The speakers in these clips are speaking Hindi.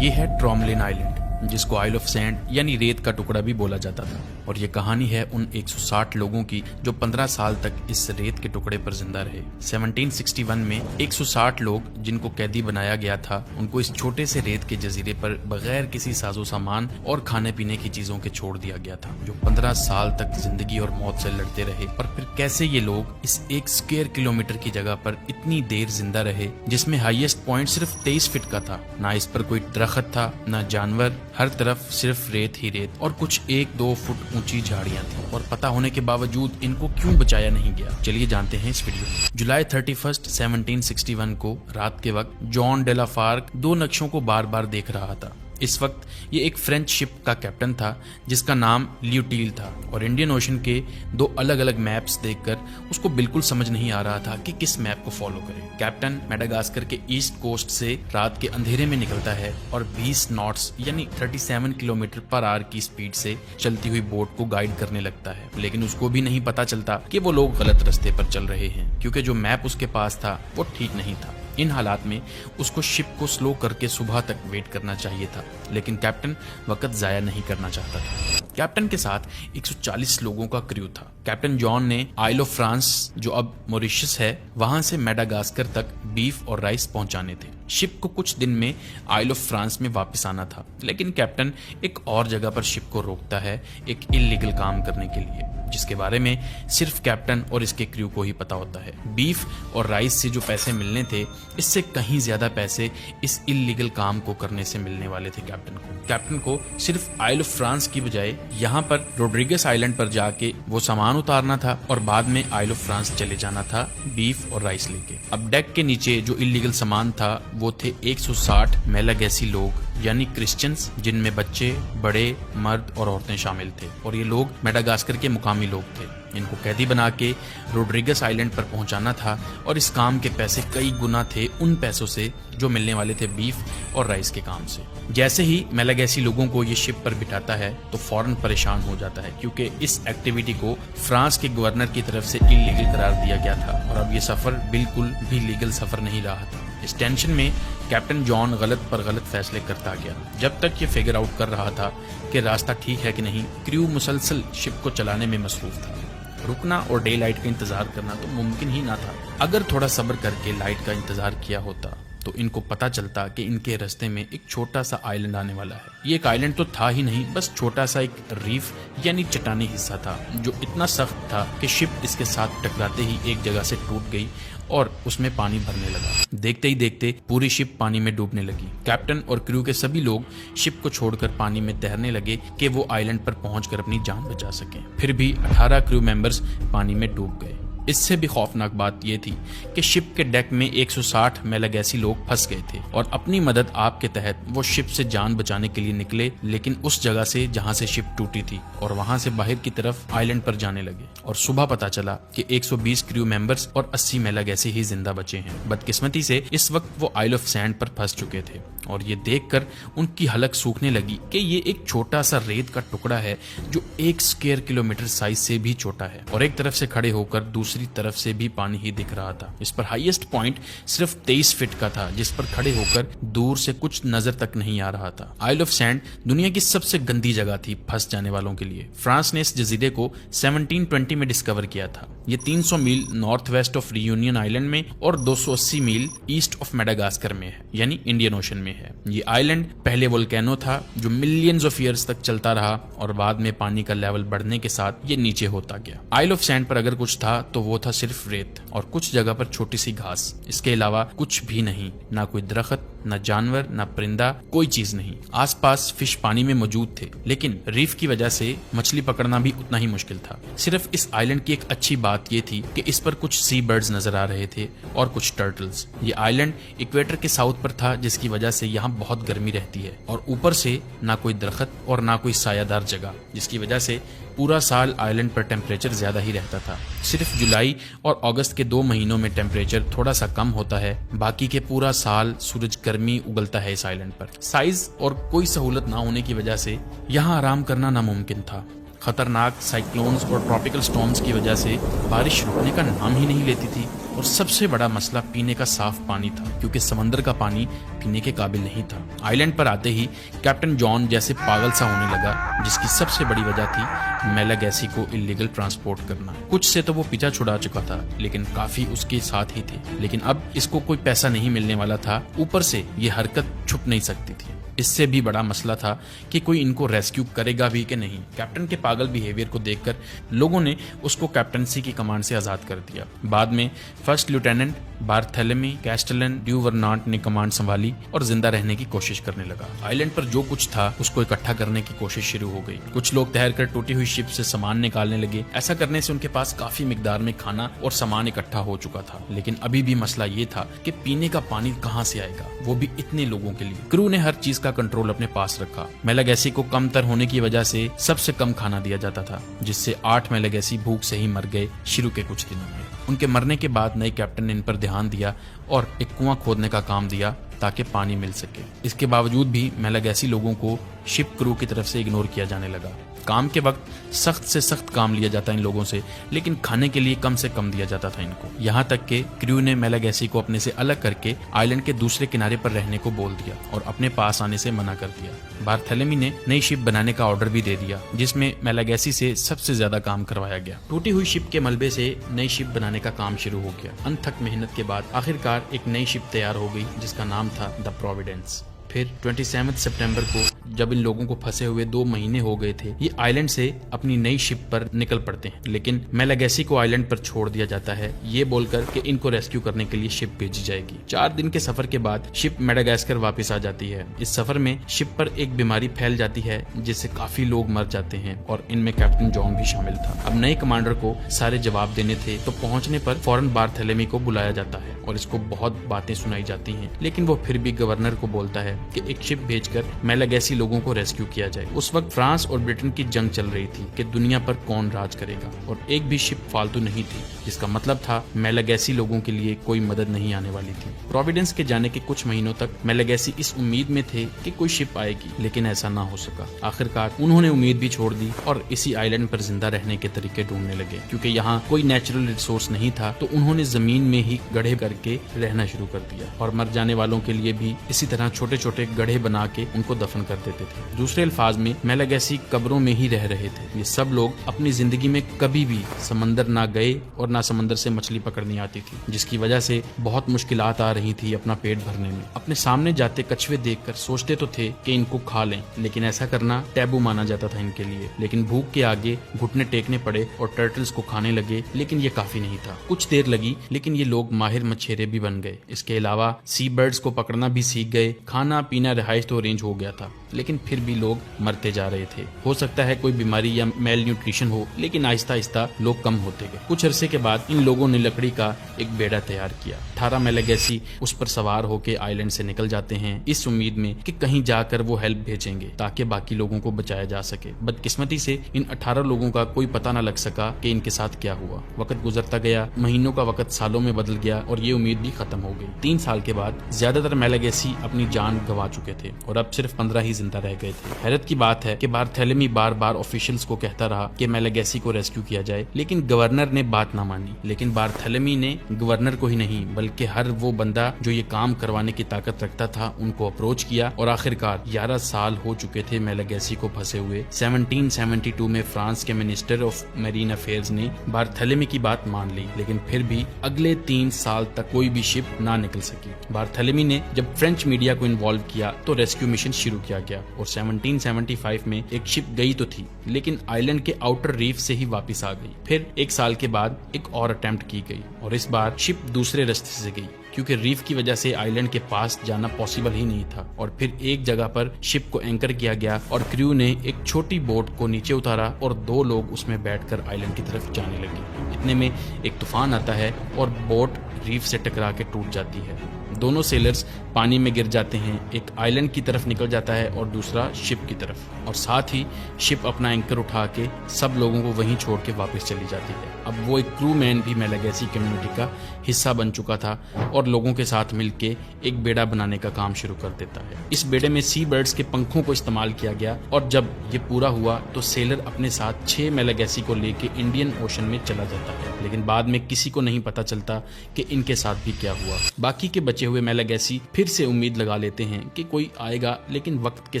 ये है ट्रॉमलिन आइलैंड, जिसको आइल ऑफ सैंड यानी रेत का टुकड़ा भी बोला जाता था। और ये कहानी है उन 160 लोगों की जो 15 साल तक इस रेत के टुकड़े पर जिंदा रहे। 1761 में 160 लोग जिनको कैदी बनाया गया था, उनको इस छोटे से रेत के जजीरे पर बगैर किसी साजो सामान और खाने पीने की चीजों के छोड़ दिया गया था, जो 15 साल तक जिंदगी और मौत से लड़ते रहे। और फिर कैसे ये लोग इस 1 स्क्वायर किलोमीटर की जगह पर इतनी देर जिंदा रहे, जिसमें हाईएस्ट पॉइंट सिर्फ 23 फीट का था। ना इस पर कोई दरख्त था, ना जानवर, हर तरफ सिर्फ रेत ही रेत और कुछ 1-2 फुट ऊंची झाड़ियां थी। और पता होने के बावजूद इनको क्यों बचाया नहीं गया, चलिए जानते हैं इस वीडियो में। जुलाई 31, 1761 को रात के वक्त जॉन डे ला फार्क 2 नक्शों को बार बार देख रहा था। इस वक्त ये एक फ्रेंच शिप का कैप्टन था जिसका नाम ल्यूटील था, और इंडियन ओशन के 2 अलग अलग मैप्स देखकर उसको बिल्कुल समझ नहीं आ रहा था कि किस मैप को फॉलो करे। कैप्टन मेडागास्कर के ईस्ट कोस्ट से रात के अंधेरे में निकलता है और 20 नॉट्स यानी 37 किलोमीटर पर आवर की स्पीड से चलती हुई बोट को गाइड करने लगता है। लेकिन उसको भी नहीं पता चलता कि वो लोग गलत रास्ते पर चल रहे हैं, क्योंकि जो मैप उसके पास था वो ठीक नहीं था। इन हालात में उसको शिप को स्लो करके सुबह तक वेट करना चाहिए था, लेकिन कैप्टन वक्त जाया नहीं करना चाहता था। कैप्टन के साथ 140 लोगों का क्रू था। कैप्टन जॉन ने आइल ऑफ फ्रांस, जो अब मॉरिशस है, वहां से मेडागास्कर तक बीफ और राइस पहुंचाने थे। शिप को कुछ दिन में आइल ऑफ फ्रांस में वापस आना था, लेकिन कैप्टन एक और जगह पर शिप को रोकता है एक इल्लीगल काम करने के लिए, जिसके बारे में सिर्फ कैप्टन और इसके क्रू को ही पता होता है। बीफ और राइस से जो पैसे मिलने थे, इससे कहीं ज्यादा पैसे इस इल्लीगल काम को करने से मिलने वाले थे कैप्टन को। कैप्टन को सिर्फ आइल ऑफ फ्रांस की बजाय यहाँ पर रोड्रिगस आइलैंड पर जाके वो सामान उतारना था और बाद में आइल ऑफ फ्रांस चले जाना था बीफ और राइस लेके। अब डेक के नीचे जो इल्लीगल सामान था वो थे 160 मेलागैसी लोग, यानी क्रिश्चियंस, जिनमें बच्चे, बड़े, मर्द और औरतें शामिल थे। और ये लोग मेडागास्कर के मुकामी लोग थे। इनको कैदी बना के रोड्रिगस आइलैंड पर पहुंचाना था, और इस काम के पैसे कई गुना थे उन पैसों से जो मिलने वाले थे बीफ और राइस के काम से। जैसे ही मेलागैसी लोगों को ये शिप पर बिठाता है तो फौरन परेशान हो जाता है, क्योंकि इस एक्टिविटी को फ्रांस के गवर्नर की तरफ से इलीगल करार दिया गया था, और अब ये सफर बिल्कुल भी लीगल सफर नहीं रहा था। इस टेंशन में कैप्टन जॉन गलत पर गलत फैसले करता गया। जब तक ये फिगर आउट कर रहा था कि रास्ता ठीक है कि नहीं, क्रू मुसलसल शिप को चलाने में मसरूफ था। रुकना और डे लाइट का इंतजार करना तो मुमकिन ही ना था। अगर थोड़ा सब्र करके लाइट का इंतजार किया होता तो इनको पता चलता कि इनके रास्ते में एक छोटा सा आइलैंड आने वाला है। ये एक आइलैंड तो था ही नहीं, बस छोटा सा एक रीफ यानी चट्टानी हिस्सा था, जो इतना सख्त था कि शिप इसके साथ टकराते ही एक जगह से टूट गई और उसमें पानी भरने लगा। देखते ही देखते पूरी शिप पानी में डूबने लगी। कैप्टन और क्रू के सभी लोग शिप को छोड़कर पानी में तैरने लगे कि वो आइलैंड पर पहुंचकर अपनी जान बचा सकें। फिर भी 18 क्रू मेंबर्स पानी में डूब गए। इससे भी खौफनाक बात यह थी कि शिप के डेक में 160 मेलागैसी लोग फंस गए थे, और अपनी मदद आप के तहत वो शिप से जान बचाने के लिए निकले, लेकिन उस जगह से जहां से शिप टूटी थी, और वहां से बाहर की तरफ आइलैंड पर जाने लगे। और सुबह पता चला कि 120 क्रू मेंबर्स और 80 मेलागैसी ही जिंदा बचे हैं। बदकिस्मती से इस वक्त वो आइल ऑफ सैंड पर फंस चुके थे, और ये देखकर उनकी हलक सूखने लगी कि ये एक छोटा सा रेत का टुकड़ा है जो 1 स्क्वायर किलोमीटर साइज से भी छोटा है, और एक तरफ से खड़े होकर दूसरी तरफ से भी पानी ही दिख रहा था। इस पर हाईएस्ट पॉइंट सिर्फ 23 फीट का था, जिस पर खड़े होकर दूर से कुछ नजर तक नहीं आ रहा था। आइल ऑफ सैंड दुनिया की सबसे गंदी जगह थी फंस जाने वालों के लिए। फ्रांस ने इस जजीरे को 1720 में डिस्कवर किया था। ये 300 मील north west of Reunion island में और 280 मील ईस्ट ऑफ मेडागास्कर में है, यानी इंडियन ओशन में है। ये आइलैंड पहले वोल्केनो था जो मिलियंस ऑफ ईयर्स तक चलता रहा, और बाद में पानी का लेवल बढ़ने के साथ ये नीचे होता गया। आइल ऑफ सैंड पर अगर कुछ था तो वो था सिर्फ रेत और कुछ जगह पर छोटी सी घास। इसके अलावा कुछ भी नहीं, ना कोई दरख्त, ना जानवर, ना परिंदा, कोई चीज नहीं। आसपास फिश पानी में मौजूद थे, लेकिन रीफ की वजह से मछली पकड़ना भी उतना ही मुश्किल था। सिर्फ इस आइलैंड की एक अच्छी बात ये थी कि इस पर कुछ सी बर्ड्स नजर आ रहे थे और कुछ टर्टल्स। ये आइलैंड इक्वेटर के साउथ पर था, जिसकी वजह से यहाँ बहुत गर्मी रहती है, और ऊपर से ना कोई दरख्त और ना कोई सायादार जगह, जिसकी वजह से पूरा साल आइलैंड पर टेम्परेचर ज्यादा ही रहता था। सिर्फ जुलाई और अगस्त के 2 महीनों में टेम्परेचर थोड़ा सा कम होता है, बाकी के पूरा साल सूरज गर्मी उगलता है इस आइलैंड पर। साइज और कोई सहूलत ना होने की वजह से यहाँ आराम करना नामुमकिन था। खतरनाक साइक्लोन्स और ट्रॉपिकल स्टॉर्म्स की वजह से बारिश रुकने का नाम ही नहीं लेती थी, और सबसे बड़ा मसला पीने का साफ पानी था, क्योंकि समंदर का पानी पीने के काबिल नहीं था। आइलैंड पर आते ही कैप्टन जॉन जैसे पागल सा होने लगा, जिसकी सबसे बड़ी वजह थी मेलागैसी को इलीगल ट्रांसपोर्ट करना। कुछ से तो वो पीछा छुड़ा चुका था, लेकिन काफी उसके साथ ही थे। लेकिन अब इसको कोई पैसा नहीं मिलने वाला था, ऊपर से ये हरकत छुप नहीं सकती थी। इससे भी बड़ा मसला था कि कोई इनको रेस्क्यू करेगा भी कि नहीं। कैप्टन के पागल बिहेवियर को देखकर लोगों ने उसको कैप्टनसी की कमांड से आजाद कर दिया। बाद में फर्स्ट लेफ्टिनेंट बार्थेलेमी कैस्टेलन ड्यूवर्नांट ने कमांड संभाली और जिंदा रहने की कोशिश करने लगा। आइलैंड पर जो कुछ था उसको इकट्ठा करने की कोशिश शुरू हो गई। कुछ लोग तैरकर टूटी हुई शिप से सामान निकालने लगे। ऐसा करने से उनके पास काफी मिकदार में खाना और सामान इकट्ठा हो चुका था। लेकिन अभी भी मसला ये था कि पीने का पानी कहाँ से आएगा, वो भी इतने लोगों के लिए। क्रू ने हर चीज का कंट्रोल अपने पास रखा। मेलागैसी को कम तर होने की वजह से सबसे कम खाना दिया जाता था, जिससे 8 मेलागैसी भूख से ही मर गए शुरू के कुछ दिनों में। उनके मरने के बाद नए कैप्टन ने इन पर ध्यान दिया और एक कुआं खोदने का काम दिया ताकि पानी मिल सके। इसके बावजूद भी मेलागैसी लोगों को शिप क्रू की तरफ से इग्नोर किया जाने लगा। काम के वक्त सख्त से सख्त काम लिया जाता इन लोगों से, लेकिन खाने के लिए कम से कम दिया जाता था इनको। यहाँ तक कि क्रू ने मेलागैसी को अपने से अलग करके आइलैंड के दूसरे किनारे पर रहने को बोल दिया और अपने पास आने से मना कर दिया। बार्थेलेमी ने नई शिप बनाने का ऑर्डर भी दे दिया, जिसमें मेलागैसी से सबसे ज्यादा काम करवाया गया। टूटी हुई शिप के मलबे से नई शिप बनाने का काम शुरू हो गया। अनथक मेहनत के बाद आखिरकार एक नई शिप तैयार हो गई, जिसका नाम था द प्रोविडेंस। फिर 27 सितंबर को जब इन लोगों को फंसे हुए 2 महीने हो गए थे, ये आइलैंड से अपनी नई शिप पर निकल पड़ते हैं। लेकिन मेलागैसी को आइलैंड पर छोड़ दिया जाता है, ये बोलकर कि इनको रेस्क्यू करने के लिए शिप भेजी जाएगी। 4 दिन के सफर के बाद शिप मेडागास्कर वापस आ जाती है। इस सफर में शिप पर एक बीमारी फैल जाती है, जिससे काफी लोग मर जाते हैं और इनमें कैप्टन जॉन भी शामिल था। अब नए कमांडर को सारे जवाब देने थे, तो पहुंचने पर फौरन बार्थेलेमी को बुलाया जाता है और इसको बहुत बातें सुनाई जाती हैं। लेकिन वो फिर भी गवर्नर को बोलता है कि एक शिप भेजकर मेलागैसी लोगों को रेस्क्यू किया जाए। उस वक्त फ्रांस और ब्रिटेन की जंग चल रही थी कि दुनिया पर कौन राज करेगा, और एक भी शिप फालतू नहीं थी, जिसका मतलब था मेलागैसी लोगों के लिए कोई मदद नहीं आने वाली थी। प्रोविडेंस के जाने के कुछ महीनों तक मेलागैसी इस उम्मीद में थे कि कोई शिप आएगी, लेकिन ऐसा ना हो सका। आखिरकार उन्होंने उम्मीद भी छोड़ दी और इसी आइलैंड पर जिंदा रहने के तरीके ढूंढने लगे। क्योंकि यहाँ कोई नेचुरल रिसोर्स नहीं था, तो उन्होंने जमीन में ही गड्ढे करके रहना शुरू कर दिया और मर जाने वालों के लिए भी इसी तरह छोटे छोटे गड्ढे बना के उनको दफन कर देते थे। दूसरे अल्फाज में मेलागैसी कब्रों में ही रह रहे थे। ये सब लोग अपनी जिंदगी में कभी भी समंदर ना गए और ना समंदर से मछली पकड़नी आती थी, जिसकी वजह से बहुत मुश्किलात आ रही थी अपना पेट भरने में। अपने सामने जाते कछुए देखकर सोचते तो थे कि इनको खा लें, लेकिन ऐसा करना टैबू माना जाता था इनके लिए। लेकिन भूख के आगे घुटने टेकने पड़े और टर्टल्स को खाने लगे, लेकिन ये काफी नहीं था। कुछ देर लगी, लेकिन ये लोग माहिर मछेरे भी बन गए। इसके अलावा सी बर्ड्स को पकड़ना भी सीख गए। खाना पीना रिहाइश तो अरेंज हो गया था, लेकिन फिर भी लोग मरते जा रहे थे। हो सकता है कोई बीमारी या मेल न्यूट्रिशन हो, लेकिन आहिस्ता आहिस्ता लोग कम होते गए। कुछ अरसे के बाद इन लोगों ने लकड़ी का एक बेड़ा तैयार किया। 18 मेलागैसी उस पर सवार होकर आइलैंड से निकल जाते हैं, इस उम्मीद में कि कहीं जाकर वो हेल्प भेजेंगे ताकि बाकी लोगों को बचाया जा सके। बदकिस्मती से इन 18 लोगों का कोई पता न लग सका कि इनके साथ क्या हुआ। वक्त गुजरता गया, महीनों का वक्त सालों में बदल गया और ये उम्मीद भी खत्म हो गई। 3 साल के बाद ज्यादातर मेलागैसी अपनी जान गंवा चुके थे और अब सिर्फ 15 ही जिंदा रह गए थे। हैरत की बात है कि बार्थेलेमी बार बार ऑफिशियल्स को कहता रहा कि मेलागैसी को रेस्क्यू किया जाए, लेकिन गवर्नर ने बात ना मानी। लेकिन बार्थेलेमी ने गवर्नर को ही नहीं, बल्कि हर वो बंदा जो ये काम करवाने की ताकत रखता था उनको अप्रोच किया और आखिरकार 11 साल हो चुके थे मेलागैसी को फंसे हुए। 1772 में फ्रांस के मिनिस्टर ऑफ मैरीन अफेयर्स ने बार्थेलेमी की बात मान ली, लेकिन फिर भी अगले 3 साल तक कोई भी शिप ना निकल सकी। बार्थेलेमी ने जब फ्रेंच मीडिया को इन्वॉल्व किया तो रेस्क्यू मिशन शुरू किया गया और 1775 में एक शिप गई तो थी, लेकिन आइलैंड के आउटर रीफ से ही वापस आ गई। फिर 1 साल के बाद एक और अटेम्प्ट की गई और इस बार शिप दूसरे रास्ते से गई, क्योंकि रीफ की वजह से आइलैंड के पास जाना पॉसिबल ही नहीं था। और फिर एक जगह पर शिप को एंकर किया गया और क्रू ने एक छोटी बोट को नीचे उतारा और 2 लोग उसमें बैठकर आइलैंड की तरफ जाने लगे। इतने में एक तूफान आता है और बोट रीफ से टकरा के टूट जाती है। दोनों सेलर्स पानी में गिर जाते हैं। एक आइलैंड की तरफ निकल जाता है और दूसरा शिप की तरफ, और साथ ही शिप अपना एंकर उठा के सब लोगों को वहीं छोड़ के वापस चली जाती है। अब वो एक क्रू मैन भी मैलागैसी कम्युनिटी का हिस्सा बन चुका था और लोगों के साथ मिलके एक बेड़ा बनाने का काम शुरू कर देता है। इस बेड़े में सी बर्ड्स के पंखों को इस्तेमाल किया गया और जब ये पूरा हुआ तो सेलर अपने साथ 6 मैलागैसी को लेके इंडियन ओशन में चला जाता है, लेकिन बाद में किसी को नहीं पता चलता कि इनके साथ भी क्या हुआ। बाकी के बचे हुए मैलागैसी फिर से उम्मीद लगा लेते हैं कि कोई आएगा, लेकिन वक्त के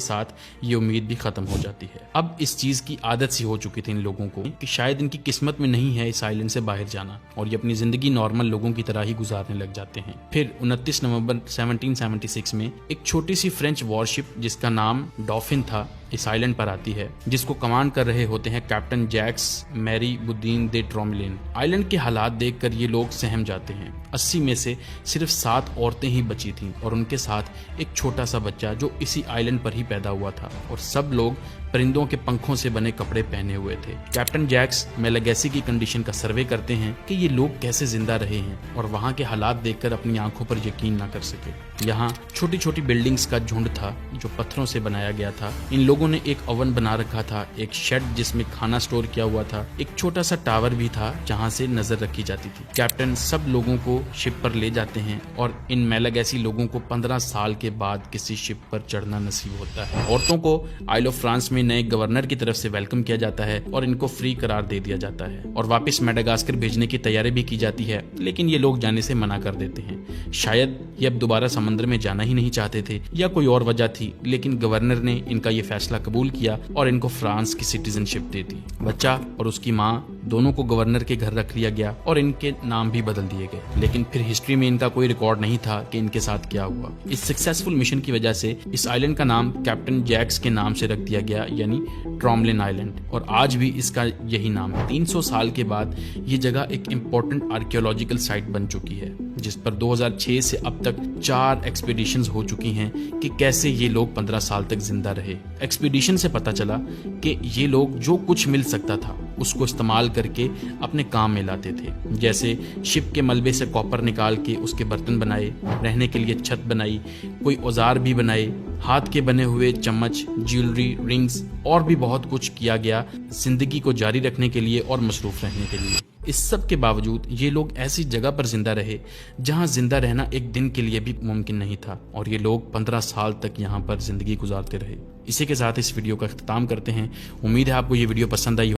साथ ये उम्मीद भी खत्म हो जाती है। अब इस चीज की आदत सी हो चुकी थी इन लोगों को कि शायद इनकी किस्मत में नहीं है इस आइलैंड से बाहर जाना, और ये अपनी जिंदगी नॉर्मल लोगों की तरह ही गुजारने लग जाते हैं। फिर 29 नवंबर 1776 में एक छोटी सी फ्रेंच वॉरशिप जिसका नाम डॉफिन था इस आइलैंड पर आती है, जिसको कमांड कर रहे होते हैं कैप्टन जैक्स मैरी बुदीन दे ट्रॉमलिन। आइलैंड के हालात देखकर ये लोग सहम जाते हैं। 80 में से सिर्फ 7 औरतें ही बची थीं और उनके साथ एक छोटा सा बच्चा जो इसी आइलैंड पर ही पैदा हुआ था, और सब लोग परिंदों के पंखों से बने कपड़े पहने हुए थे। कैप्टन जैक्स मैलागैसी की कंडीशन का सर्वे करते हैं कि ये लोग कैसे जिंदा रहे हैं, और वहाँ के हालात देखकर अपनी आंखों पर यकीन ना कर सके। यहाँ छोटी छोटी बिल्डिंग्स का झुंड था जो पत्थरों से बनाया गया था। इन लोगों ने एक ओवन बना रखा था, एक शेड जिसमें खाना स्टोर किया हुआ था, एक छोटा सा टावर भी था जहाँ से नजर रखी जाती थी। कैप्टन सब लोगों को शिप पर ले जाते हैं और इन मैलागैसी लोगों को 15 साल के बाद किसी शिप पर चढ़ना नसीब होता है। औरतों को आइल ऑफ फ्रांस में नए गवर्नर की तरफ से वेलकम किया जाता है और इनको फ्री करार दे दिया जाता है और वापस मेडागास्कर भेजने की तैयारी भी की जाती है, लेकिन ये लोग जाने से मना कर देते हैं। शायद ये अब दोबारा समुद्र में जाना ही नहीं चाहते थे या कोई और वजह थी, लेकिन गवर्नर ने इनका ये फैसला कबूल किया और इनको फ्रांस की सिटीजनशिप दे दी। बच्चा और उसकी माँ दोनों को गवर्नर के घर रख लिया गया और इनके नाम भी बदल दिए गए, लेकिन फिर हिस्ट्री में इनका कोई रिकॉर्ड नहीं था कि इनके साथ क्या हुआ। इस सक्सेसफुल मिशन की वजह से इस आइलैंड का नाम कैप्टन जैक्स के नाम से रख दिया गया, यानी ट्रॉमलिन आइलैंड, और आज भी इसका यही नाम है। 300 साल के बाद ये जगह एक इम्पोर्टेंट आर्कियोलॉजिकल साइट बन चुकी है, जिस पर 2006 से अब तक 4 एक्सपीडिशंस हो चुकी हैं कि कैसे ये लोग 15 साल तक जिंदा रहे। एक्सपीडिशन से पता चला कि ये लोग जो कुछ मिल सकता था उसको इस्तेमाल करके अपने काम में लाते थे, जैसे शिप के मलबे से कॉपर निकाल के उसके बर्तन बनाए, रहने के लिए छत बनाई, कोई औजार भी बनाए, हाथ के बने हुए चम्मच, ज्वेलरी, रिंग्स और भी बहुत कुछ किया गया जिंदगी को जारी रखने के लिए और मसरूफ रहने के लिए। इस सब के बावजूद ये लोग ऐसी जगह पर जिंदा रहे जहां जिंदा रहना एक दिन के लिए भी मुमकिन नहीं था, और ये लोग 15 साल तक यहाँ पर जिंदगी गुजारते रहे। इसी के साथ इस वीडियो का इख्तिताम करते हैं। उम्मीद है आपको ये वीडियो पसंद आई।